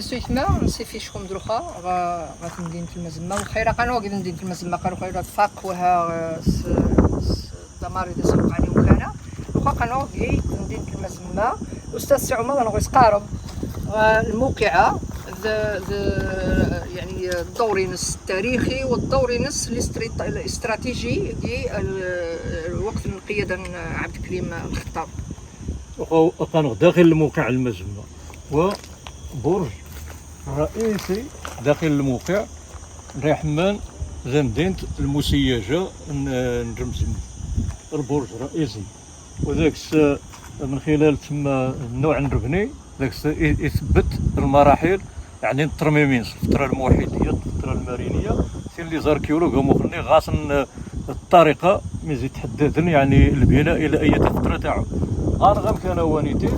سويتما نصيفي شكون دروخا غا مدينة المزمة وخيرا قانوا كيف مدينة المزمة قالوا خيرا فاق وها دماري دي سوق عليهم كان وخا قانوا كي مدينة المزمة أستاذ سي عمر أنا غيسقارب الموقعة يعني الدوري نص التاريخي والدوري نص الاستراتيجي وقت القيادة عبد الكريم الخطاب. وكان داخل الموقع المزمة وبرج رئيسي داخل الموقع رحمن مدينة المسيجة نجمزم البرج الرئيسي وذاك من خلال تما النوع نربني ذاك يثبت المراحل يعني الترميمين الفترة الموحدية الفترة المارينية سي اللي زار كيولو قامو خلني غاصن الطريقة مزيد تحدثن يعني البناء إلى أي فترة تاعو غارغم كان وانيتي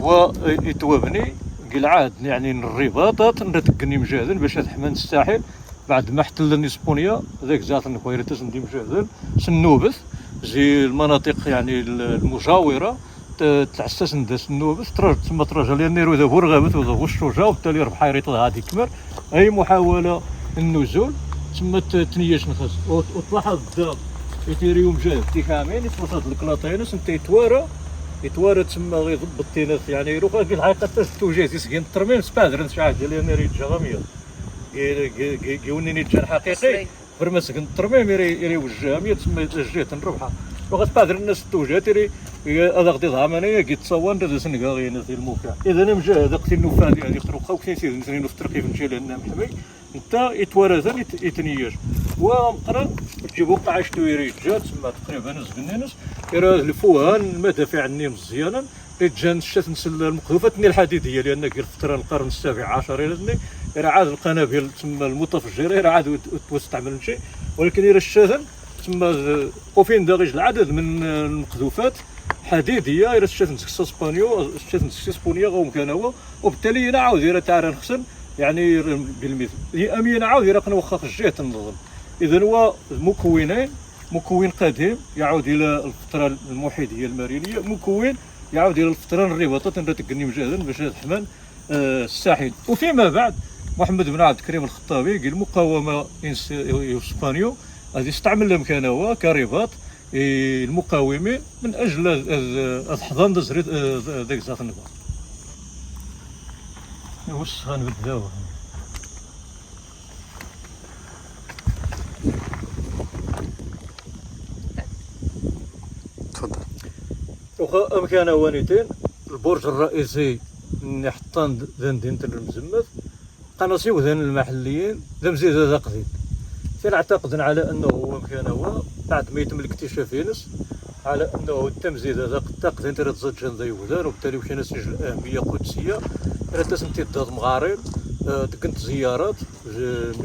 ويتوابني العهد يعني الرباطات نتقني مجاهدين باش تحمل الساحل بعد ما احتلني اسبانيا ذاك زات الكويرتس ندي مجاهدين سنوبث زي المناطق يعني المجاوره تعسس ندس النوبث تما تراجع لان نيرو ذا غابت وذا الشجاع وبالتالي ربح حيريط هذه كمر اي محاوله النزول تما تنيش نخس وتلاحظ يتيريوم جاهد تيكامين يتوصل الكلاطينس انت يتوارد تما غيضبط تيناس يعني يروح في الحقيقه التوجيه يسكن الترميم سبادر نشعل ديال يريد جغاميه يونيني جان حقيقي برما سكن الترميم يري وجهاميه تسمى جهه الربحه وغا سبادر الناس التوجيه يري هذا غدي ضامنيه كيتصور ندير سنغالي في الموقع اذا انا مجاهد اختي النفاذ يعني خروخا وكيسير نسير في الترقيف نمشي لان محمي انت يتوارثن يتنياش ومقرن تجيب وقع عشتو يريد جا تسمى تقريبا زبنانس يرى الفوهان المدافع النيم مزيانا رجال الشات نسل المقذوفات الحديديه لان في فتره القرن السابع عشر الى يرى عاد القنابل تسمى المتفجره يرى عاد تستعمل شيء ولكن يرى الشاذن تسمى قوفين داغج العدد من المقذوفات حديديه يرى الشات نسكس اسبانيو الشات نسكس اسبانيا غوم كان هو وبالتالي نعاود يرى تاع نخسن يعني بالمثل هي امين عاود يرى نوخخ الجهه النظام اذا هو مكون قديم يعود الى الفتره الموحديه المارينيه مكون يعود الى الفتره الرباطات تقني مجاهدا باش تحمل الساحل وفيما بعد محمد بن عبد الكريم الخطابي قال المقاومه اسبانيو غادي يستعمل لهم كان هو كرباط المقاومين من اجل حضان ذاك زات النظام واش غنبداو وخا أمكان وانيتين البرج الرئيسي اللي حطان مدينة المزمت قناصيو ذان المحليين ذا مزيد هذا قديم نعتقد على انه هو كان هو بعد ما يتم الاكتشاف ينس على انه التمزيد هذا قد تقدر انت تزج ذا يودان وبالتالي كان سجل اهميه قدسيه راه تسمتي ضد مغارب تكنت زيارات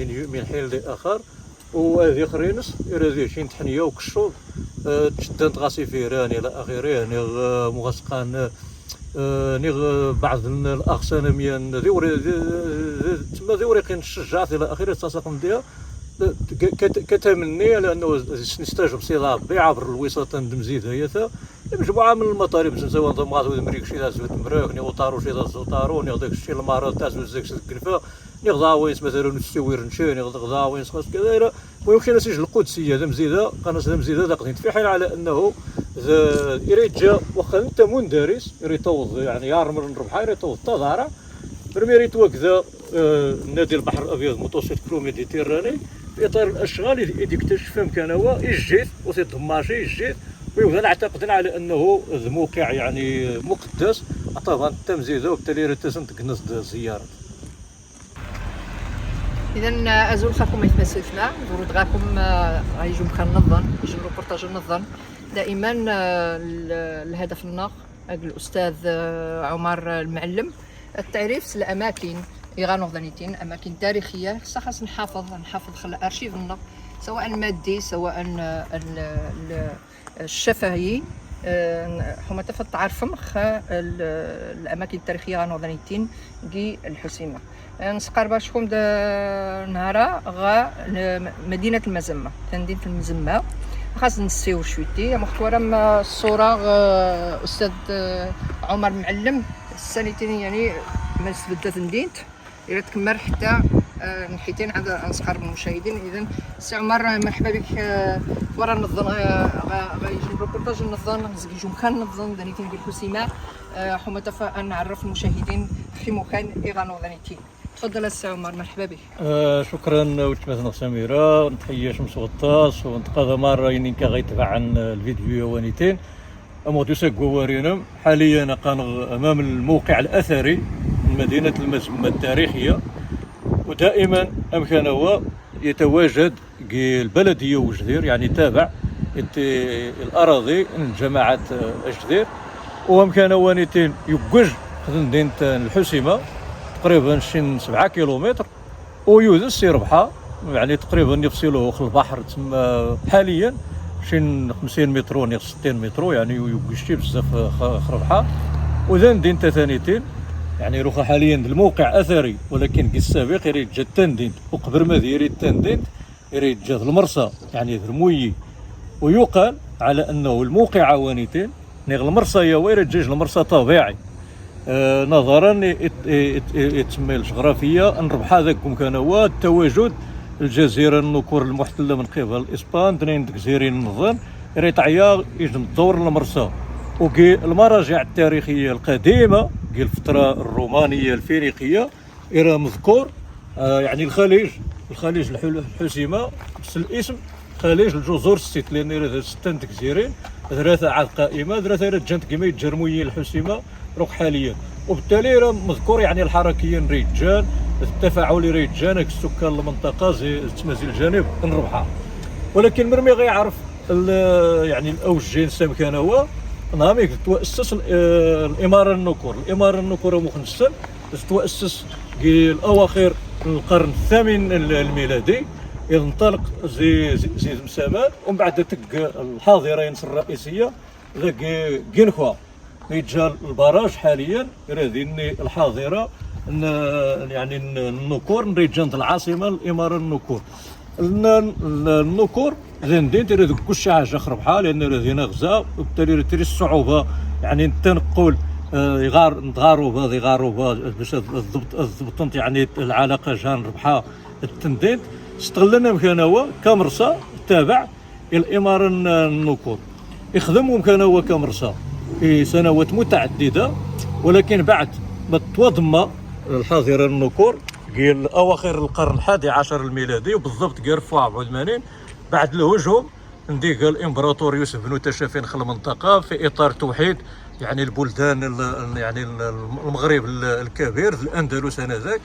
من حين لاخر وهذه اخرينس هذه شي تحنيه وكشوط تشدنت غاسي فيران الى اخره مغسقان بعض الاغصان ميان تما ذوريقين الشجاعات الى اخره تساقم ديها كتمني على انه نستجب سي ربي عبر الوساطه مزيد هيثا مجموعه من المطالب سواء ضمغاز ودمريك شي داز مراك ني وطارو شي داز طارو ني داك الشيء المرض تاع زوج الكنفه ني غضاويس مثلا نستوير نشي ني غضاويس خاص كذا ويمكن نسيج القدسيه ذا مزيده قناه مزيده داقين في حين على انه يريد جا واخا انت مندرس يريد توض يعني يارمر الربحه يريد توض تضارع برميريت وكذا نادي البحر الابيض متوسط كرو ميديتيراني في اطار الاشغال اللي يكتشف كان هو يجيت وسيط ماشي يجيت ويبدا نعتقد على انه موقع يعني مقدس طبعا التمزيده وبالتالي رتسن تكنس الزيارات. اذا ازول خاكم يتمسكنا ورد غاكم غيجوا مكنظن يجوا روبورتاج النظن دائما الهدف الناق الاستاذ عمر المعلم التعريف الاماكن غانوضانيتين اماكن تاريخيه خاص نحافظ خل ارشيفنا سواء مادي سواء الشفهي حما تفت تعرفم الاماكن التاريخيه غانوضانيتين كي الحسيمه نسقر باشكم نهارا غا مدينه المزمه مدينه المزمه خاص نسيو شويتي مختوره الصوره استاذ عمر معلم السنتين يعني ما استبدلت نديت الى تكمل حتى نحيتين عند انصقر المشاهدين. اذا سي عمر مرحبا بك. ورا نظن غيجي الروبورتاج نظن زكيجو مخان نظن دانيتين ديال الحسيمه حما تفا نعرف المشاهدين في مكان ايغانو دانيتين. تفضل السي عمر مرحبا بك. شكرا وتمثل سميرة نتحية شمس غطاس ونتقاضى مرة ينكا غيتبع عن الفيديو وانيتين أمودوسا قوارينم. حاليا قانغ أمام الموقع الأثري من مدينة المزمة التاريخية، ودائما أمكن هو يتواجد البلدية وجدير يعني تابع الأراضي من جماعة أجدير، وأمكن وانيتين يوجج مدينة الحسيمة تقريبا 7 كيلومتر ويوزن سي ربحة يعني تقريبا يفصلوه في البحر تما حاليا 50 متر ونص 60 متر يعني يوجشتي بزاف خربحة. وذا دين ثانيتين يعني روخا حاليا الموقع اثري، ولكن كي السابق يريد جا التندين وقبل ما يريد التندين يريد جا المرسى يعني المويي. ويقال على انه الموقع عوانيتين نيغ المرسى يا ويرد جاج المرسى طبيعي نظرا يتسمى الجغرافيه نربح هذاكم كان هو التواجد الجزيره النكور المحتله من قبل اسبان دنين جزيرين النظام ريطعيا يجم الدور المرسى. وكي المراجع التاريخيه القديمه كي الفتره الرومانيه الفينيقيه إرى مذكور يعني الخليج الحسيمه بس الاسم خليج الجزر الست، لان هذا 6 جزيرين 3 عاد قائمه 3 جنت كما يتجرمويين الحسيمه روك حاليا. وبالتالي راه مذكور يعني الحركيين رجال التفاعلي رجال السكان المنطقه زي تمازيل الجانب نربحها. ولكن مرمي غيعرف يعني الاوج سام كان هو نهار تؤسس الاماره النكور مخنسن تؤسس في الاواخر القرن الثامن الميلادي ينطلق زي مسامان. ومن بعد تلقى الحاضره الرئيسيه ذاك كينخوا يتجا البراج حاليا راذيني الحاضره يعني النكور نريد العاصمه الاماره النكور زندين تريد كلشي حاجه خربحه لان راذينا غزا، وبالتالي تري الصعوبه يعني التنقل يغاروا باش ضبطت يعني العلاقه جان ربحه التنديد. استغلنا مكان هو كمرسى تابع الاماره النكور يخدموا مكان هو كمرسى في سنوات متعدده. ولكن بعد ما تضم الحاضره النكور قيل اواخر القرن 11 الميلادي وبالضبط قيل 84 بعد الهجوم نديك الامبراطور يوسف بن تاشفين خل المنطقه في اطار توحيد يعني البلدان يعني المغرب الكبير الاندلس انذاك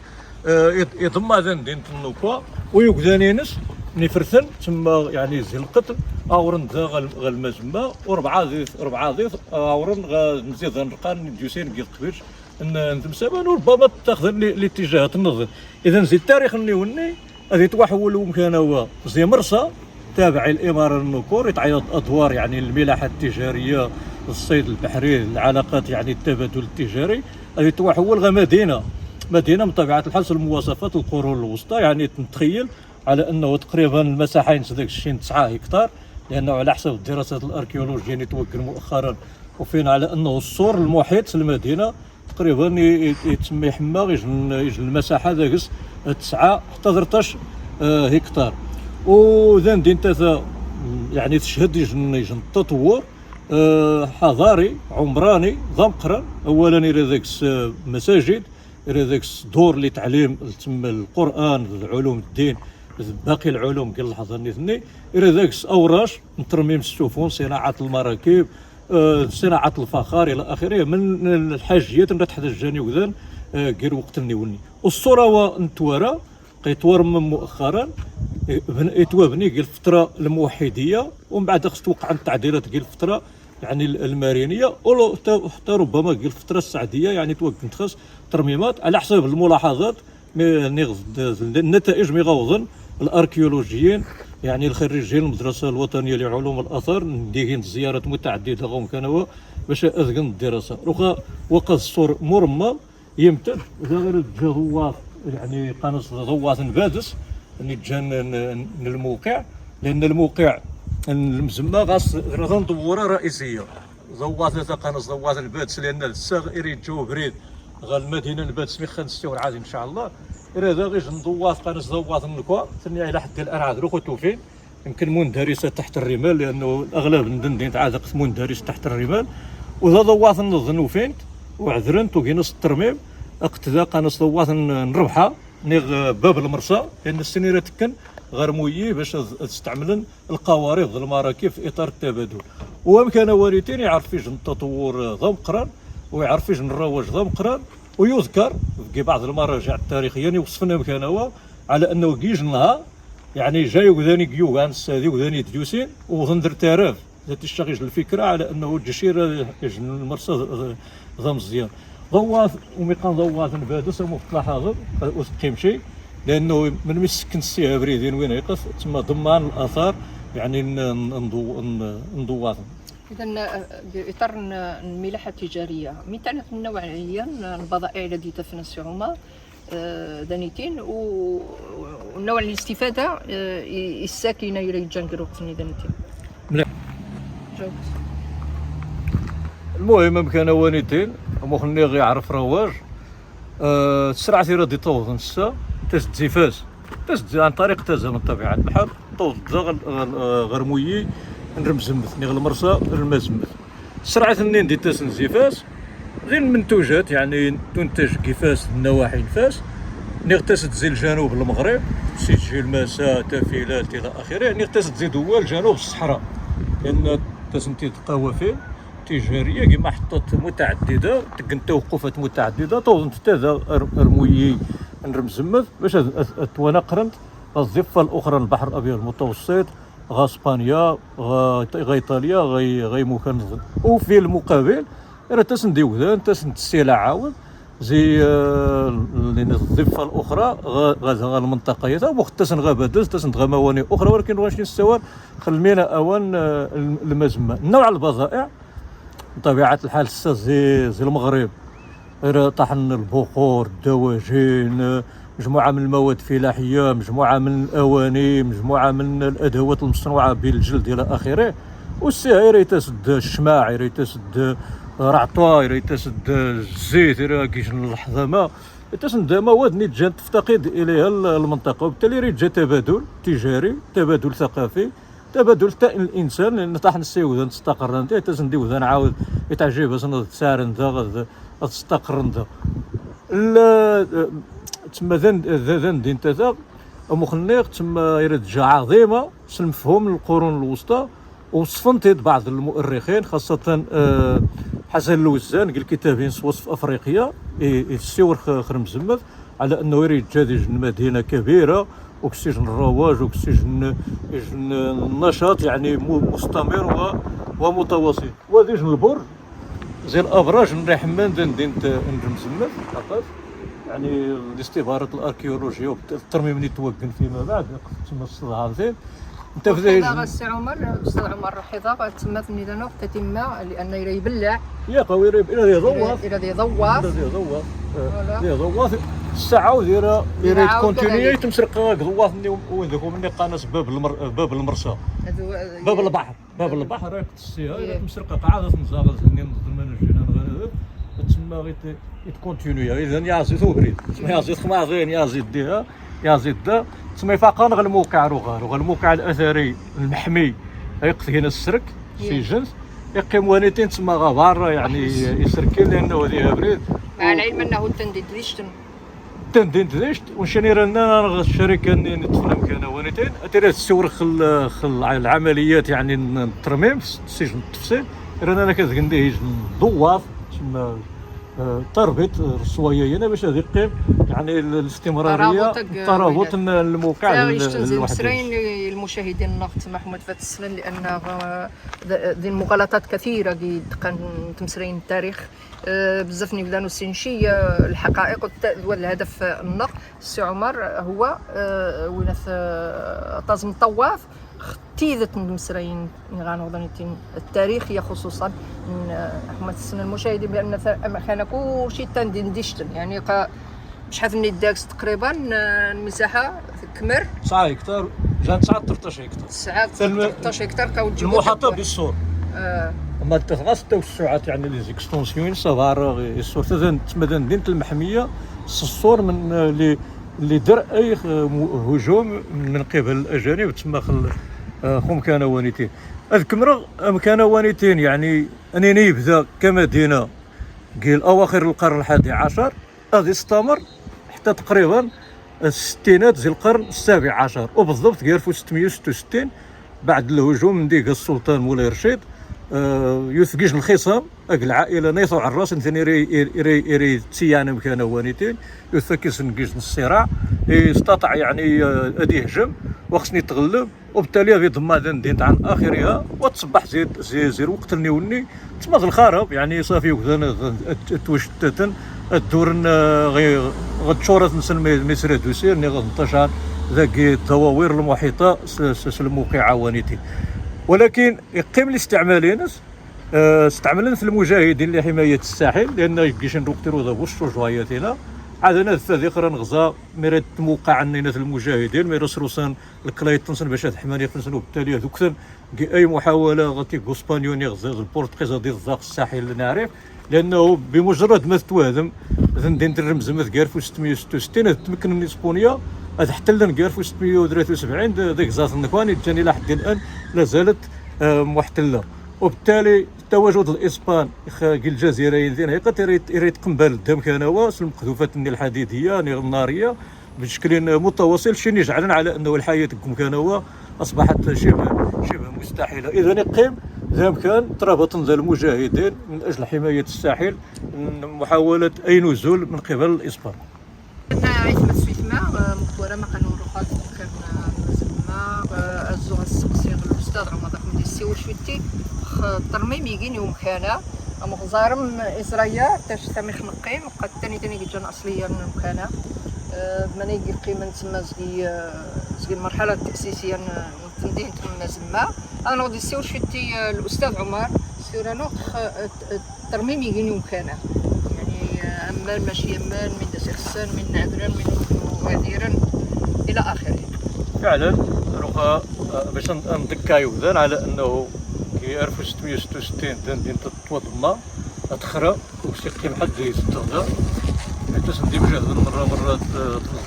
يضم هذا مدينه النكوا ويقدانينس نفرثن تما يعني زي القتل اورن ذا غالمازما وربعه ضيف اورن نزيد نلقى نديوسين كي قبيش نتمسابن وربما تاخذ الاتجاهات النظر. اذا زي التاريخ النيوني غادي توحول مكان هو زي مرسى تابع الاماره النكور يتعيط ادوار يعني الملاحه التجاريه الصيد البحري العلاقات يعني التبادل التجاري غادي توحول غا مدينه من طبيعه الحال المواصفات القرون الوسطى يعني تتخيل على انه تقريبا المساحه ينسدك 9 هكتار لانه على حسب الدراسات الاركيولوجيه اللي توكل مؤخرا وفين على انه السور المحيط المدينه تقريبا يتسمى حما يجي المساحه داكس 9 حتى 13 هكتار. وذا مدينه يعني تشهد يجي التطور حضاري عمراني ضمقرا. اولا الى ذاك مساجد الى ذاك دور لتعليم تسمى القران علوم الدين باقي العلوم كاين اللحظه نثني الى ذاك اوراش ترميم السفن صناعه المراكب صناعه الفخار الى اخره من الحاجيات اللي تحت الجانب وذان غير وقت النيوني. والصوره ونتوارى قيتور من مؤخرا يتوابني قال الفتره الموحديه ومن بعد خص توقع التعديلات قال الفتره يعني المارينيه حتى ربما قال الفتره السعديه يعني توقف خص ترميمات على حسب الملاحظات النتائج مغوضن الاركيولوجيين يعني الخريجين المدرسه الوطنيه لعلوم الاثار نديهين زيارات متعدده غوم كانوا باش اذقن الدراسه رخا وقت الصور مرمى يمتد غير الجهوات يعني قنص غواص بادس نتجان الموقع لان الموقع المزمه غاص رضن دوره رئيسيه زواز قنص زواز البادس لان الساغ يريد جو بريد غا المدينه البادس مي 5 شهور عاد ان شاء الله هذا غير ندواط قناص ضواط النكوا ثاني على حد الارعاد روخوتو فين يمكن مندرسه تحت الرمال لانه اغلب الدندين تعادق مندرس تحت الرمال وذا ضواط نظنو فين وعذرنت وكينص الترميم اقتدا قناص ضواط نربحها نيغ باب المرسى لان السنيره تكن غرمويي باش تستعملن القوارض المراكب في اطار التبادل وامكان والدين يعرف فيش التطور ذا مقران ويعرف فيش الرواج ذا مقران ويذكر في بعض المراجع التاريخيه يوصفنا مكانوا على انه كيجنها يعني جاي وذاني كيوغان السادي وذاني ديوسين وظندر تاراف ذات الشغيج الفكره على انه الجشيره يجن المرصد ذا مزيان ضواث وميقان ضواث نبادس ومفتلا حاضر وتقيم شيء لانه من مسكن السي بريدين وين يقف تما ضمان الاثار يعني نضواث. اذا باطار الملاحه التجاريه متى نوعيا البضائع التي تفنس هما دانيتين والنوع الاستفاده الساكنه الى جانكرو قسني دانيتين. جاوبت. المهم مكان وانيتين مخني غي يعرف رواج تسرع ثيرا دي طوض نسا تسدي فاس تسدي عن طريق تازا من طبيعه البحر طوض غرمويي نرمزمث نغ المرسى المزمث سرعه النين دي تاس نزيفاس غير المنتوجات يعني تنتج كيفاس النواحي فاس نغتاس تزيل جنوب المغرب سجل المساء تافيلات الى اخره نغتاس تزيد دول جنوب الصحراء لان تسنتي قوافل تجاريه كيما حطات متعدده تكن توقفات متعدده توظن تاذا رمويي نرمزمث باش توانقرنت الضفه الاخرى البحر الابيض المتوسط غا اسبانيا غا ايطاليا غي مكان وفي المقابل راه تسنديو ذا تسند السلع عاود زي الضفه الاخرى غا المنطقه هي وقت تسن غا بدز تسن غا موانئ اخرى ولكن واش نستوى خلمينا اوان المزمه نوع البضائع بطبيعه الحال زي المغرب طحن البخور الدواجن مجموعه من المواد الفلاحيه مجموعه من الاواني مجموعه من الادوات المصنوعه بالجلد الى اخره والسعر يتسد الشماع يتسد رعطه يتسد الزيت كيجن الحظمه يتسد مواد نيت تفتقد اليها المنطقه وبالتالي ريت تبادل تجاري تبادل ثقافي تبادل تاء الانسان لان طاح نسيو تستقر انت تسنديو ذا نعاود يتعجب سنه سعر ذا تستقر ذا تما ذا دين تاع مخنيق تما يرجع عظيمه المفهوم من القرون الوسطى وصفنت بعض المؤرخين خاصه حسن الوزان قال كتابين وصف افريقيا يسيور خرمزمث على انه يريد جادج مدينه كبيره وكسجن الرواج وكسجن النشاط يعني مستمر ومتواصل وهذه جن البر زي الابراج نري حمان دين نرمزمث عقاف يعني الاستبارات الاركيولوجيه والترميم اللي توقن فيما بعد تما الصداع انت في السي عمر استاذ عمر حضا تما في نيدانو تتم لان يبلع يا قوي الى يضوض الى يضوض الساعه وديرها كونتينيي تمسرق ضواط وذاك مني قناص باب المرسى باب البحر راك تسيها تمسرق قاعده نزاغ نضمن الجنان تسمى غير يتكونتينيي اذا يازيد وبريد يازيد خماغين يازيد ديها يازيد دا تسمى فاقان غير الموقع روغا الموقع الاثري المحمي يقف هنا السرك سيجنس يقيم وانيتين تسمى غابار يعني يسركين لانه هذه بريد مع العلم انه تندين دريشت ونشاني رانا الشركه نتفهم كان وانيتين اترى تسورخ العمليات يعني الترميم السجن التفصيل رانا كتغنديه ضواف تسمى تربط الصويه هنا باش يقيم يعني الاستمراريه الترابط الموقع المسرين المشاهدين النقد محمد فات السلام لان ذي المغالطات كثيره كان تمسرين التاريخ بزاف نبدانو السنشيه الحقائق والهدف النقد السي عمر هو ولاث طازم الطواف تيذت المسرين غانوضنيتين التاريخيه خصوصا حمات السنه المشاهدين بان كان كلشي تنديشتن يعني شحال من داكس تقريبا المساحه كمر 9 هكتار جا 13 هكتار 13 هكتار كوجه المحاطه بالسور اما تغاس التوسعات يعني لي زيكستونسيون صغار السور تمدن مدينه المحميه السور من اللي در اي هجوم من قبل الاجانب تما خم كان وانيتين. اذكر كان وانيتين يعني انني يبدا كمدينه قيل اواخر القرن الحادي عشر، غادي استمر حتى تقريبا الستينات ديال القرن السابع عشر، وبالضبط قال 1666 بعد الهجوم من ديك السلطان مولاي رشيد يثقيش الخصام اك العائله نيثو عراس ثاني ري تيانا مكان وانيتين يثكس نقيش الصراع استطاع يعني ادي هجم وخصني تغلب، وبالتالي في ضمادن دين عن اخرها وتصبح زير وقت النيوني تسمى الخراب يعني صافي وكذا توشتتن الدور غتشورت نسن مصر دوسير ني غنتشر ذاك الدواوير المحيطه الموقعه وانيتين. ولكن يقيم الاستعمالين استعملنا في المجاهدين لحمايه الساحل لان يجيش نروكتيرو ذا وش جواياتنا عادنا الثالث نغزا ميرات موقع عندنا في المجاهدين ميراس روسان الكلايتنسن باش تحماني خنسن، وبالتالي هذوك اي محاوله غتي اسبانيوني غزا البورتغيز ديال الضغط الساحل نعرف لانه بمجرد ما توهدم ذندين الرمز مثل 1666 تمكن من اسبانيا تحتل كار 1673 ذاك زاز النكواني جاني لحد الان لا زالت محتله، وبالتالي تواجد الاسبان الجزيرين ذين هيك يريد قنبال الدم كانوا المقذوفات الحديديه الناريه بشكل متواصل شي يجعلنا على انه الحياه كانوا اصبحت شبه مستحيله. اذا يقيم ذا كان ترابط المجاهدين من اجل حمايه الساحل محاوله اي نزول من قبل الاسبان. عيثما سويتما مكورة ما كانوا رخاط كان زعما الزوغ السقسي الاستاذ عمر داك السي شويتي الترميم يجيني ومكانه مغزارم اسرائيل تاش سامي خنقيم قد تاني جان اصليا مكانه ماني قيمه تما زكي المرحله التاسيسيه تمديه تما زما انا غادي السي شويتي الاستاذ عمر سيرانو الترميم يجيني ومكانه أمان ماشي أمان من دسخسان من نادرا من واديرا إلى آخره. فعلا رخا باش نذكايو ذان على أنه كي 1666 دين تتوضما تخرى وسيقيم حد يستغل حيت سندي مجهد مرة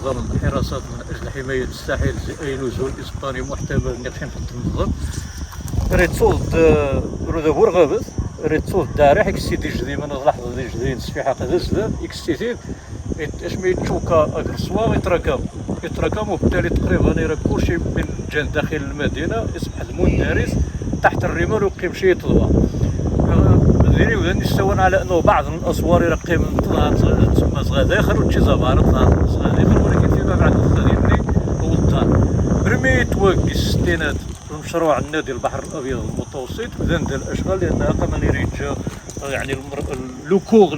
تنظم الحراسات من أجل حماية الساحل أي نزول إسباني محتمل نقشين حتى تنظم ريت صوت رودابور غابث ريت صوت داري حيت سيدي جدي من اللحظه ديال جدي نسفيحه قد زاد اكستيتيف اشمي تشوكا اكرسوا يتراكم وبالتالي تقريبا يرى كلشي من جان داخل المدينه يصبح المندرس تحت الرمال ويقيم شي يطلبها ديري وذا نستوى على انه بعض الاسوار يقيم تسمى صغاده يخرج شي زبارة صغاده ولكن فيما بعد الخديم هو الطان رمي توقي الستينات المشروع النادي البحر الابيض المتوسط ذن الاشغال لانها كمان يريد يعني لوكوغ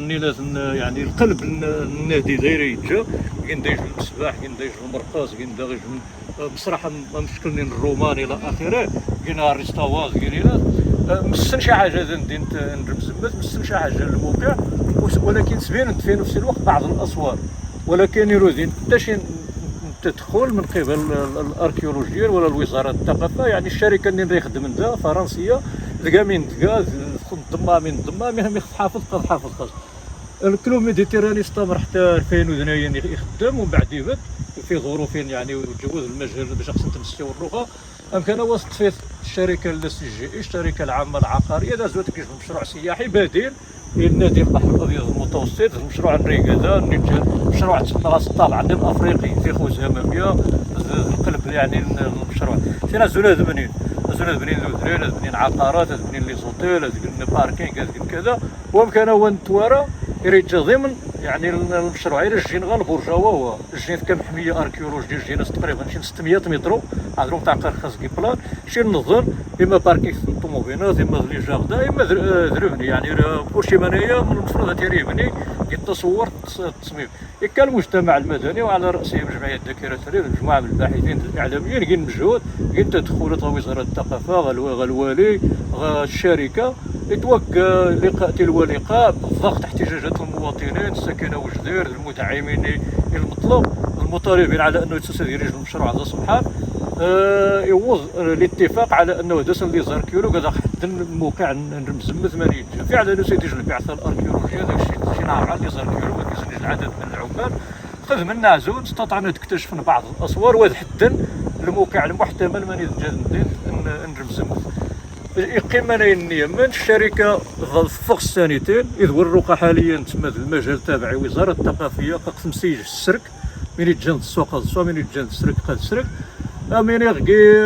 يعني القلب النادي داير يتجا كاين دايج السباح كاين دايج المرقص كاين دايج بصراحه مشكلني الروماني الى اخره كاين الريستاواز كاين مسن شي حاجه ندير نرمز مسن شي حاجه الموقع ولكن سبين في نفس الوقت بعض الاسوار ولكن يريد حتى تدخل من قبل الاركيولوجيا ولا الوزاره الثقافه يعني الشركه اللي نخدم عندها فرنسيه تلقى من تلقى ضمها من مهم يحافظ قد حافظ الكلوب ميديتيراني استمر حتى 2002 يخدم ومن بعد يبد في ظروف يعني وجوز المجهر باش خصنا تمسيو الرخا امكن وسط فيه الشركه السي الشركه العامه العقاريه دازت كيش مشروع سياحي بديل للنادي البحر الابيض المتوسط المشروع الريكادا مشروع تسمى الطابع عندنا افريقي في خوز اماميه القلب يعني المشروع فينا زولاد بنين ذودرين بنين عقارات بنين لي زوتيل بنين باركينغ كذا وامكن هو نتوارى يريد ضمن يعني المشروع يرجع غير البرجاوه هو الجين كم محميه اركيولوجيه جينا تقريبا شي 600 متر عندهم تاع خاص كي بلان شي نظن اما باركينغ الطوموبيلات اما لي جاردان اما ذربني يعني كلشي منايا من المفروض تيريبني التصور التصميم كان المجتمع المدني وعلى راسهم جمعيه الذاكره التاريخ مجموعه من الباحثين الاعلاميين كاين مجهود كاين تدخلات وزاره الثقافه غالوالي الشركه يتوقع لقاء تلو لقاء ضغط احتجاجات المواطنين الساكنه وجدير المتعاملين المطلوب المطالبين على انه يتسد يريج المشروع هذا سبحان يوض الاتفاق على انه هذا اللي زار كيلو كذا حد الموقع نرمز 80 فعلا سيدي البعثه الاركيولوجيه داك الشيء شي نهار اللي زار كيلو ما كيزيدش العدد من العمال خذ من نعزون استطعنا نكتشف بعض الاسوار وهذا حدا الموقع المحتمل من يتجدد نرمزم يقيم انا النيه من الشركه فوق السنتين اذ ورقه حاليا تما المجال تابع وزاره الثقافيه قسم سيج السرك من يتجند السوق السوا من يتجند السرك قد السرك امين يغي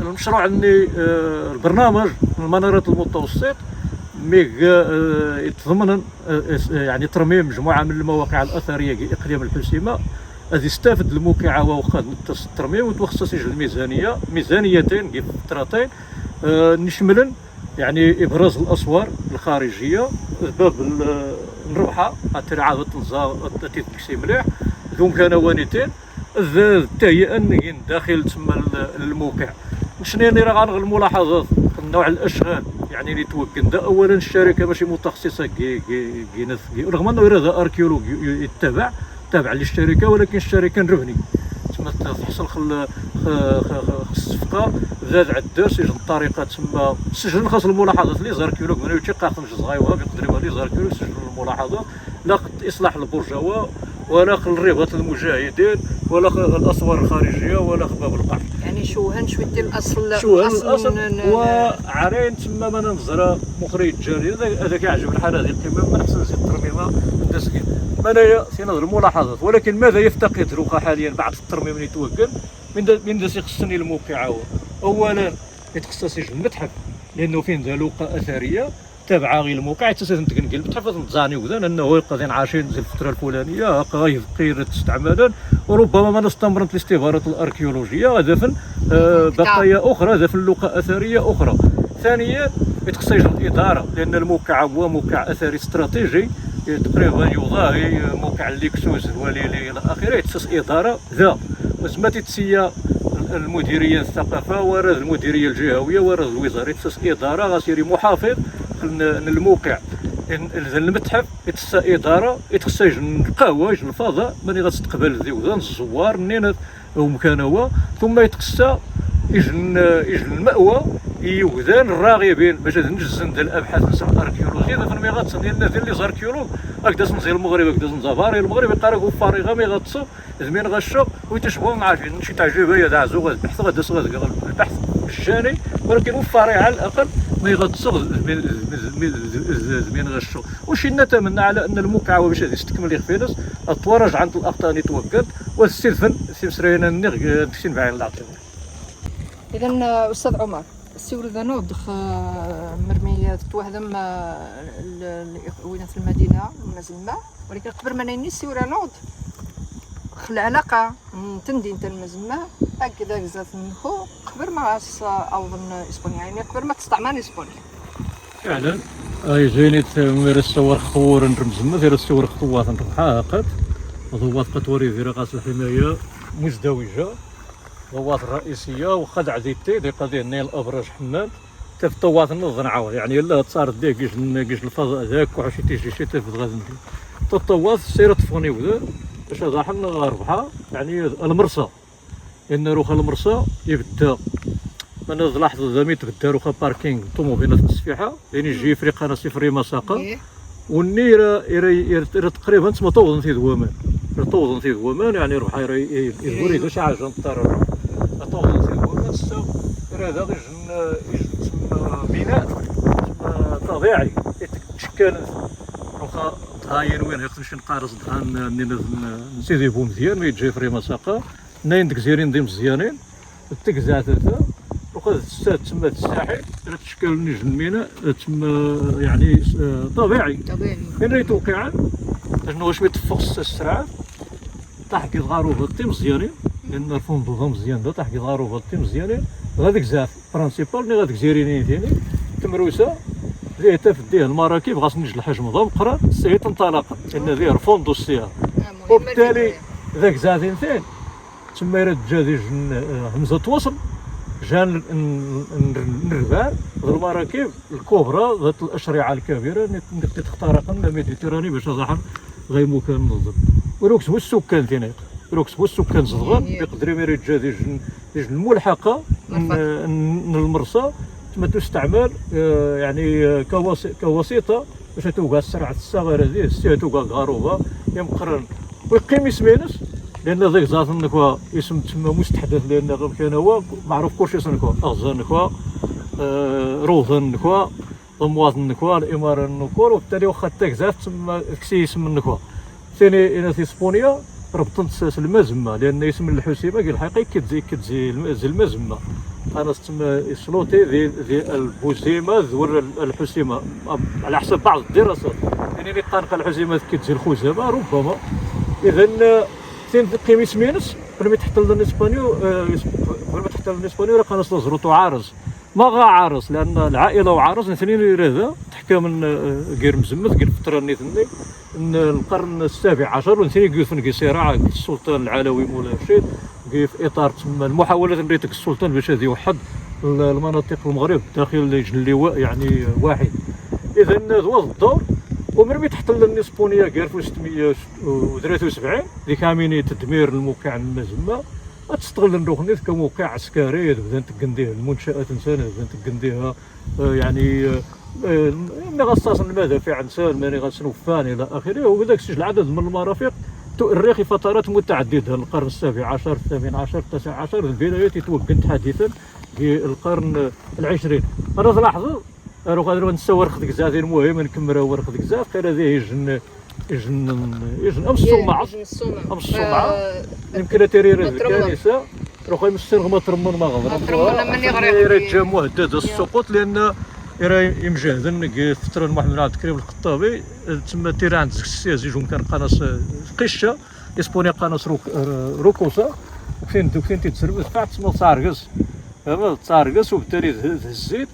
المشروع عندي البرنامج المنارات المتوسط ميغ يتضمن يعني ترميم مجموعه من المواقع الاثريه اقليم الحسيمه هذه استفد الموقع وخد الترميم وتخصص الميزانيه ميزانيتين في فترتين نشملن يعني ابراز الاسوار الخارجيه باب الربحه الترعه تيكسي مليح ذو امكانيتين التهيئه داخل تما الموقع شنو يعني راه غنغ الملاحظات نوع الاشغال يعني اللي توكل اولا الشركه ماشي متخصصه رغم انه هذا اركيولوج تابع للشركه ولكن الشركه نربني تما تحصل الصفقه زاد عدار سجن الطريقه تما سجن خاص الملاحظات اللي زار كيلوغ من يتيقاق صغيره بيقدر يولي زار كيلوغ سجن الملاحظات لا اصلاح البرجوه ولا الرباط المجاهدين ولا الاسوار الخارجيه ولا باب القاع يعني شوهن شويتي الاصل الاصل وعرين تما ما ننظر مخرج الجاري هذا كيعجب الحال هذه القمه ما نحسن نزيد الترميمه منايا سينظر الملاحظات ولكن ماذا يفتقد روخا حاليا بعد الترميم اللي توكل من دا يخصني الموقع هو اولا يتخصص المتحف لانه فين زلوقه اثريه تابعه غير الموقع تسد تنقل المتحف تزاني وذا انه قاعدين عايشين زي الفتره الفلانيه غير استعمالا وربما ما نستمرت الاستبارات الاركيولوجيه هدفا بقايا اخرى هدفا لوقه اثريه اخرى. ثانيا يتخصص الاداره لان الموقع هو موقع اثري استراتيجي تقريبا يضاهي موقع الليكسوس الوليلي الى اخره يتخصص اداره ذا وزما تتسيا المديريه الثقافه ورا المديريه الجهويه ورا الوزاره يتخصص اداره غاسيري محافظ الموقع المتحف يتخصص اداره يتخصص القهوه الفضاء ماني غتستقبل ذي الزوار منين ومكانه ثم يتخصص يجن المأوى يوذان الراغبين باش نجزن ديال الابحاث الاركيولوجيه دابا مي غاتسن ديال اللي زار كيولوج هكذا نزي المغرب هكذا نزافاري المغرب يقراو فارغه مي غتصب زمين غشو ويتشبهوا مع شي تعجبها يا دعزو البحث غدا صغير البحث مجاني ولكن وفاري على الاقل مي غتصب زمين غشو وشي نتمنى على ان الموقع باش يستكمل يخفينس التورج عند الاقطان يتوكد والسلفن سيمسرينا نغ تكسين بعين العطيه. اذا استاذ عمر السيور ذا نوض مرمية توهدم وين في المدينة المزلمة ولكن قبل ما نيني السيور نوض العلاقة تندين المزلمة هكذا زاد منخو قبل ما أوضن إسبانيا يعني قبل ما تستعمل إسبانيا فعلا أي جيني تمير الصور خور نرمزمة ذير الصور خطوات نربحها ضوات قطوري ذير غاس الحماية مزدوجة الضوات الرئيسيه وخد عديتي دي قضيه نيل ابراج حماد تفطوات النظن عاود يعني الا تصار ديك كيش الفضاء ذاك وحشي تيجي شي تفض غادي ندير تطوات سيرت فوني وذا باش ضاحنا ربحها يعني المرصى لان روخا المرصى يبدا من لحظه زميت تبدا روخا باركينغ طوموبيلات السفيحه يعني يجي فريق انا صفري مساقه والنير تقريبا تما توضن في ذوامان يعني ربحها يوري شي حاجه نطر توضن في ذوامان هذا يجن بناء طبيعي يتشكل واخا هاين وين يخرج نقارص نسيدي بو مزيان ما يجي فري مساقه ناين ديك زيرين دي مزيانين تكزات وخذ الساد تما الساحل تشكل نجم الميناء تما يعني طبيعي فين ريت وقعا شنو واش يتفقس السرعه تحكي غاروفه مزيانين لان الفندق مزيان تحكي غاروفه مزيانين غاديك زاف برانسيبال مي غاديك زيرينين ثاني تمروسه زي تفديه المراكب غاس نجل الحجم ضم قرا السي تنطلق لان ذي فندق السياره وبالتالي ذاك زادين ثاني تما يرد جادي همزه توصل جان الربان المراكب الكبرى ذات الاشرعه الكبيره اللي تخترق الميديتيراني باش ظهر غير مكان نظم وروكس هو السكان ثاني روكس هو السكان صغار يقدر يريد جادي الملحقه من المرصى ثم تستعمل يعني كوسيطه باش توقع السرعه الصغيره هذه توقع غاروبه يمقرن ويقيم يسمينس لان ذاك زات نكوا اسم تما مستحدث لان كان هو معروف كلشي سنكوا اغزان نكوا روضن نكوا ضمواط نكوا الاماره النكور وبالتالي واخا تاك تما كسي اسم النكوا ثاني انا في اسبانيا ربطت المزمه لان اسم الحسيمه قال الحقيقه كتزي المزمه انا تما سلوتي ذي البوزيمه ولا الحسيمه على حسب بعض الدراسات يعني اللي قانق الحسيمه كتزي الخزامه ربما اذا ثاني قيميس مينس قبل تحت الاسبانيو قبل ما تحت الاسبانيو راه كان زروتو عارس ما غا عارس لان العائله وعارس اثنين هذا تحكى من غير مزمت غير فتره نيتني ان القرن السابع عشر ونثني كيف في صراع السلطان العلوي مولاي رشيد في اطار تما المحاولات اللي ديك السلطان باش يوحد المناطق المغرب داخل اللواء يعني واحد. اذا هو الدور ومرمي تحت الاسبانيه غير في 673 اللي كاميني تدمير الموقع المزمه تستغل الركنيت كموقع عسكري بدات تقنديه المنشات انسان بدات تقنديها يعني ملي غصاص المدافع انسان ماني غاسنوفان الى اخره وبداك الشيء عدد من المرافق تؤرخ فترات متعدده القرن السابع عشر الثامن عشر التاسع عشر البدايات توقنت حديثا في القرن العشرين. انا تلاحظوا راه غادي نساو ورقه كزاف المهم نكملوا ورقه كزاف غير هذه يجن ام الصومعه ام الصومعه يمكن ترير الكنيسه راه يمسر ما ترمن ما غادي راه مهدد السقوط لان راه يمجهدن فتره محمد عبد الكريم الخطابي تما تيرا عند السياسي جون كان قناص قشه اسبانيا قناص روكوسا وفين تيتسربس بعد تما صارقس تصارقس وبالتالي تهزيت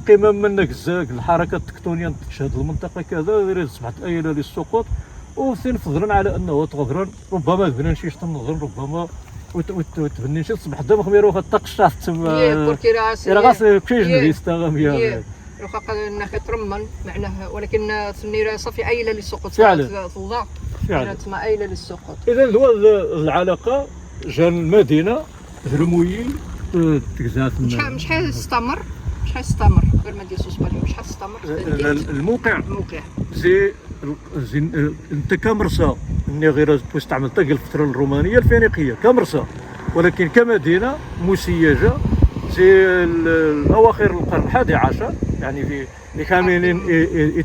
قيمه من الحركه التكتونيه تشهد المنطقه كذا اصبحت ايله للسقوط وثاني فضلا على انه تغدرا ربما تبنى شي تنظر ربما وتبني شي تصبح دابا خمير واخا الطقشات تما بوركي راه غاس كيجن يستغم واخا قالنا ترمن معناه ولكن ثني راه صافي ايله للسقوط فوضى فعلا تما ايله للسقوط. اذا هو العلاقه جان المدينه هرمويي تكزات شحال استمر غير ما ديال اسبانيا شحال استمر الموقع زي انت كمرسى اني غير استعملت حتى الفتره الرومانيه الفينيقيه كمرسى ولكن كمدينه مسيجه زي اواخر القرن الحادي عشر يعني في اللي كاملين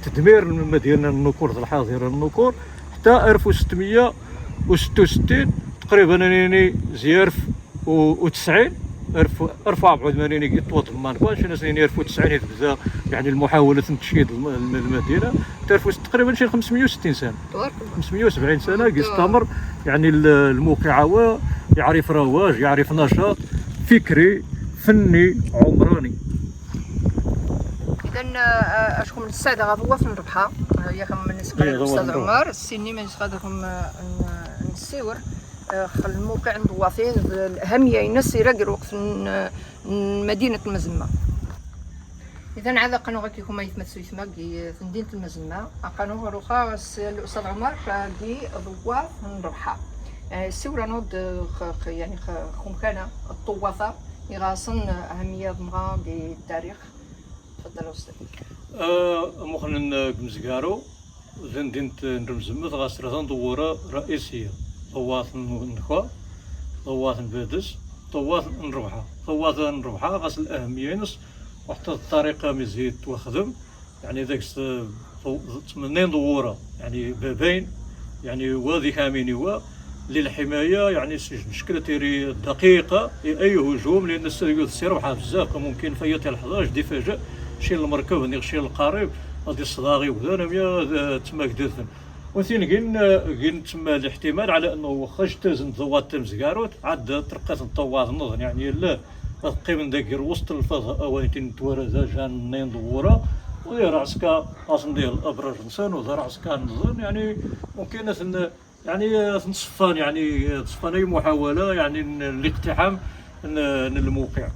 تدمير المدينه النكور الحاضره النكور حتى 1666 تقريبا يعني زيارف و90 84 يطوط المانكوان شي ناس 1090 تبدا يعني المحاولة تشييد المدينة تعرفوا تقريبا شي 560 سنة 570 سنة يستمر يعني الموقع هو يعرف رواج يعرف نشاط فكري فني عمراني. اذا اشكون الساده غدوه في الربحه هي بالنسبه للاستاذ عمر السني ما غاديكم نسيور الموقع ندوافيه الاهميه ينسي راك وقت مدينه المزمه. اذا هذا قانون غيكون ما يتمثل يسمى في مدينه المزمه قانون روخا الاستاذ عمر كي ضوا نربحها السورة نود يعني خمكانه الطوافه يغاصن اهميه مغا بالتاريخ. تفضل استاذ. مخنا كمزكارو زندين نرمزمت غاسرة دوره رئيسيه طواف نخوا طواف نبادس طواف نربحها طواف نربحها غاس الاهميه نص وحتى الطريقه مزيد توخدم يعني ذاك تمنين دوره يعني بابين يعني وادي كاميني هو للحمايه يعني شكل تيري دقيقه اي هجوم لان السير ربحها بزاف ممكن في اي لحظه جدي فاجئ شي المركب نغشي القريب غادي الصداغي وذا تما كدثن وثين كاين تما الاحتمال على انه واخا اجتاز ضوات تمزكاروت عاد ترقات نطواض نظن يعني لا تقي من داك وسط الفضاء اوانتين توارد جان نين دوره ودير عسكا اصلا ديال الابراج انسان ودار عسكا نظن يعني ممكن يعني نصفان يعني تصفان اي محاوله يعني الاقتحام الموقع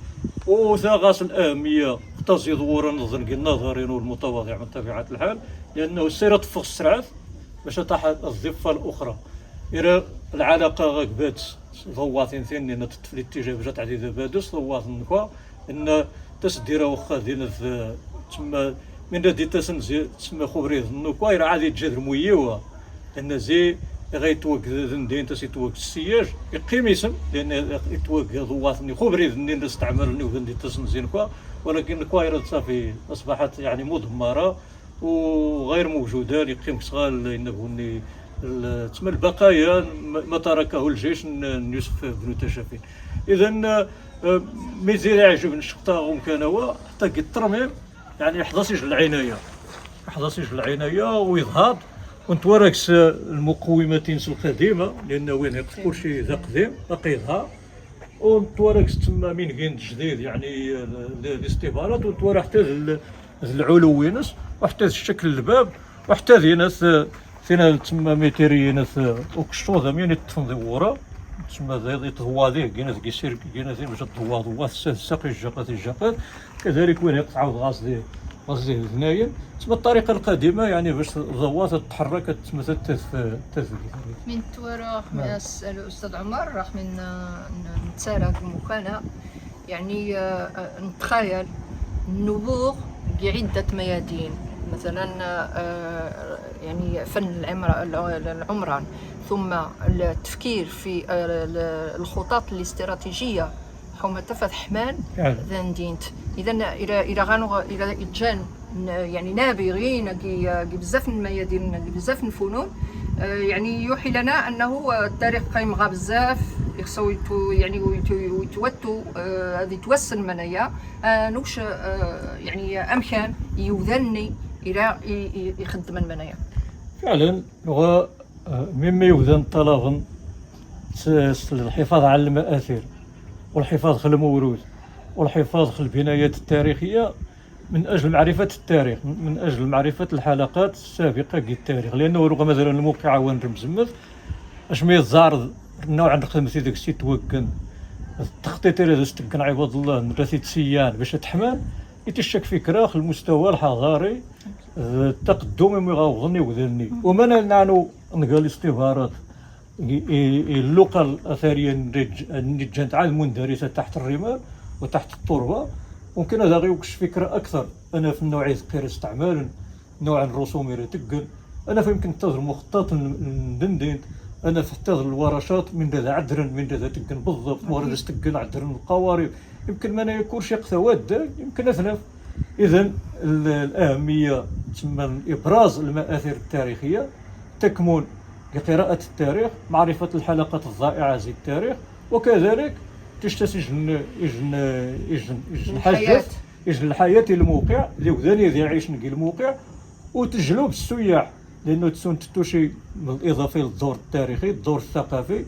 وذا غاس الاهميه تزيد ورا نظن النظرين والمتواضع من طبيعه الحال لانه السيره تفوق السرعات باش تحت الضفه الاخرى الى العلاقه غبات ضواثين ثاني ان تطفي الاتجاه باش تعدي بادوس ضواث نكوا ان تسديره واخا دينا تما من دي تسنزي تسمى خبري نكوا راه عادي تجاد الميوا ان زي غيتوقد ندين تسيتوقد السياج يقيم اسم لان يتوقد ضواثني خبري ندين نستعمل ندي تسنزين كوا، ولكن الكويرات صافي اصبحت يعني مدمره وغير موجوده يقيم صغال انه تسمى البقايا ما تركه الجيش يوسف بن تشافين. اذا ميزير يعجب الشقطه ومكان هو حتى قد الترميم يعني 11 العنايه 11 العنايه ويظهر ونتوركس المقومات القديمه لان وين كل شيء ذا قديم باقي يظهر، ونتوركس تما من كاين جديد يعني الاستبارات ونتورك حتى العلوينس وحتى الشكل الباب وحتى ديناس فينا تما ميتيريناس وكشطوذا من التنظيورة تما ذي تهواذيه كيناس كيسير كيناس باش تهواض الساقي الجاقات كذلك وين يقطعوا غاز دي ثنايا تما الطريقه القديمه يعني باش الضوات تتحرك تما من تورا الاستاذ عمر راح من نتسارق مكانه يعني نتخيل النبوغ بعده ميادين مثلا يعني فن العمران ثم التفكير في الخطط الاستراتيجيه حوم تفت حمان ذن دينت اذا الى غانو الى جان يعني نابغين كي بزاف الميادين كي بزاف الفنون يعني يوحي لنا انه التاريخ قايم غا بزاف يخصو يعني ويتوتو هذه توسن منايا نوش يعني امكان يوذني الى يخدم المنايا فعلا. هو مما يوذن طلبا الحفاظ على المآثر والحفاظ على الموروث والحفاظ على البنايات التاريخيه من اجل معرفه التاريخ، من اجل معرفه الحلقات السابقه للتاريخ، لانه رغم مثلا الموقع وين رمزمث اش ما يزار النوع نخدم في داك الشيء توكن التخطيط اللي استكن عباد الله نرثي تسيان باش تحمان يتشك فكره في المستوى الحضاري التقدم يغوضني وذني وما نعنو نقال استظهارات اللغه الاثريه نجنت عاد مندرسه تحت الرمال وتحت التربه ممكن هذا غير يكشف فكره اكثر. انا في النوعيه غير استعمالا نوع الرسوم اللي تقل انا فيمكن ننتظر مخطط ندندن انا في حتى الورشات من ذا عذرا من ذا تقن بالضبط ورد استقن عذرا القوارب يمكن ما يكون شي قثوات يمكن اثلاث. اذا الاهميه تسمى ابراز المآثر التاريخيه تكمن بقراءه التاريخ، معرفه الحلقات الضائعه زي التاريخ، وكذلك تجتسج الحياه الموقع اللي وذاني يعيش نقي الموقع وتجلب السياح لانه تسون تتوشي من الاضافه للدور التاريخي الدور الثقافي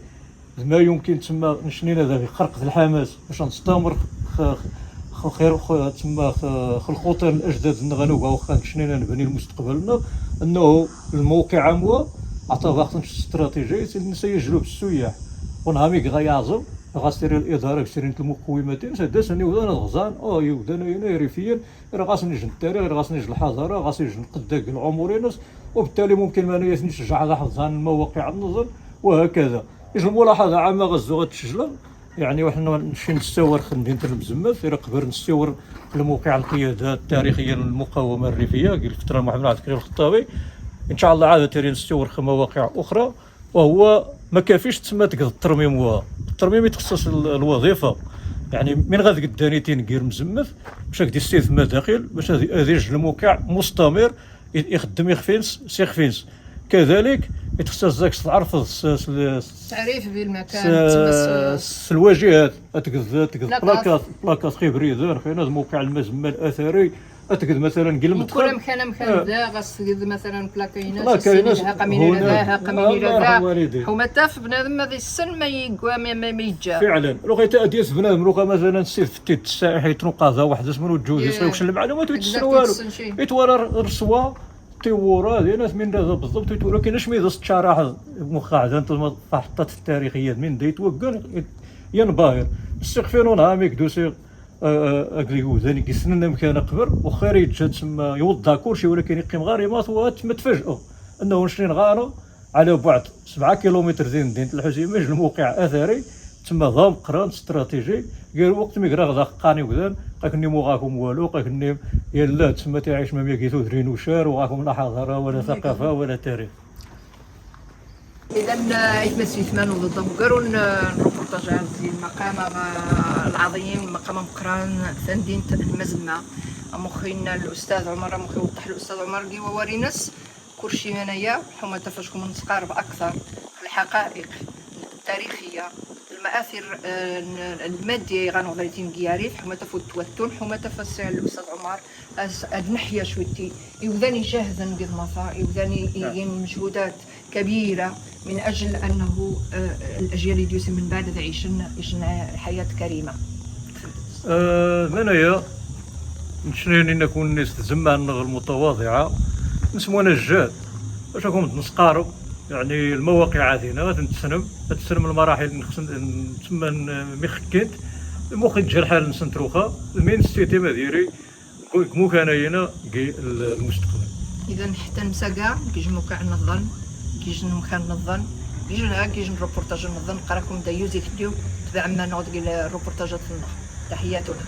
ما يمكن تسمى نشنينا ذا خرق الحماس باش نستمر خير تسمى الخطر الاجداد نغنوها واخا نشنينا نبني لمستقبلنا انه الموقع عموا عطى وقت استراتيجي سيجلب السياح ونهاميك غيعزم غاسير الاداره بسيرين المقومات سداسني ودانا غزان يودانا ينايريفيا راه غاسني نجن التاريخ راه غاسني نجن الحضاره غاسني نجن قداك العمرينس وبالتالي ممكن ما نشجع على حفظ المواقع النظر وهكذا. يجي الملاحظه عامه غزو غتسجل يعني وحنا نمشي نستور خندين تلمزمات راه قبل نستور الموقع القياده التاريخيه للمقاومه الريفيه قال الفتره محمد عبد الكريم الخطابي ان شاء الله عاد تري نستور مواقع اخرى وهو ما كافيش تسمى تقد الترميم الترميم يتخصص الوظيفه يعني من غاد قداني تينقير مزمث باش هكدي السيف مداخل باش هذا الموقع مستمر يخدم يخفينس سيخفينس كذلك يتخصص ذاك تعرف تعريف بالمكان الواجهات تقد بلاكات خبريه خينا الموقع المزمه الاثري أتكد مثلا قل مدخل كل مكان ذا غسد مثلا بلاكيناس ها قمينه ذا ها قمينه ذا حوما تاف بنادم هذا السن ما يقوا ما يجا فعلا لو غيتاديس بنادم لو مثلا سير في السائح يتنقى ذا واحد اسمه الجوز يسوي المعلومات ويتسنوا والو يتورى رسوا تيورا ديال من هذا بالضبط ولكن اش ميزه الشرح مخاعده انت حطات التاريخيه من ديت وكان ينبهر السقفين هاميك دوسي اكليو ذاني كيسنن مكان قبر وخير يتجا تسمى يوضع كلشي ولكن يقيم غاريمات وتما تفاجئوا انه نشرين غارو على بعد 7 كيلومتر زين مدينه الحسيمه الموقع اثري تما ضام قران استراتيجي قال وقت ما قرا غدا قاني وذان قاكني موغاكم والو قاكني يلا تما تعيش ما كيثو درين وشار وغاكم لا حضاره ولا ثقافه ولا تاريخ. اذا يتمسي ثمان وضد مقرون الروبورتاج على المقام العظيم مقام مقران ثندين المزمه مخينا الاستاذ عمر مخي وضح الاستاذ عمر قي وورينس كلشي منايا حما تفاشكم نتقارب اكثر الحقائق التاريخيه المآثر المادية غنغدريتين كياريف حما تفوت توتون حما تفسر الأستاذ عمر النحية شويتي يوذاني جاهزا قد مصا يوذاني مجهودات كبيرة من أجل أنه الأجيال اللي يوسم من بعد يعيشن حياة كريمة. منايا نشنيني نكون ناس تزمع النغ المتواضعة نسمونا الجاد باش راكم نسقارب يعني المواقع عادينا تسنم المراحل نسمى ميخكيت المخ الجرحال نسنتروخا المين ستيتي ما ديري كمو كان هنا المستقبل. اذا حتى نساكا كيجمو كاع نظن كيجن مكان نظن كيجن روبورتاج نظن قراكم دا يوزي تديو تبع ما نعود الروبورتاجات النهار. تحياتنا.